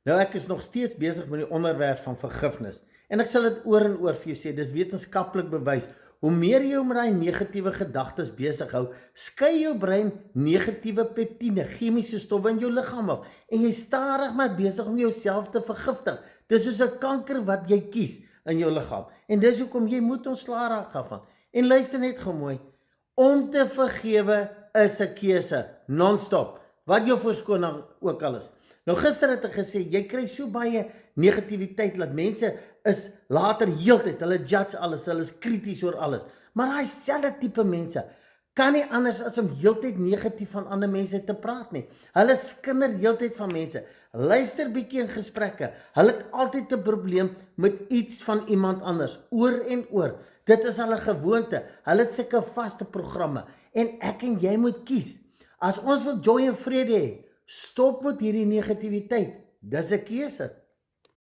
Nou ek is nog steeds besig met die onderwerp van vergifnis. En ek sal dit oor en oor vir jou sê, dis wetenskaplik bewys. Hoe meer jy met daai negatiewe gedagtes besig hou, skei jou brein negatiewe peptine, chemiese stowwe in jou liggaam af. En jy stadig maar besig om jouself te vergiftig. Dis soos 'n kanker wat jy kies in jou liggaam. En dis hoekom jy moet ontslae raak daarvan. En luister net gou mooi. Om te vergewe is 'n keuse, non-stop. Wat jou verskoning ook al is. Nou gister het ek gesê, jy kry so baie negativiteit, dat mense is later heeltyd, hulle judge alles, hulle is krities oor alles. Maar daai selfde tipe mense kan nie anders as om heeltyd negatief van ander mense te praat nie. Hulle skinder heeltyd van mense. Luister bietjie in gesprekke. Hulle het altyd 'n probleem met iets van iemand anders, oor en oor. Dit is hulle gewoonte. Hulle het sulke vaste programme. En ek en jy moet kies. As ons wil joy en vrede hê, stop met hierdie negativiteit. Dis 'n keuse.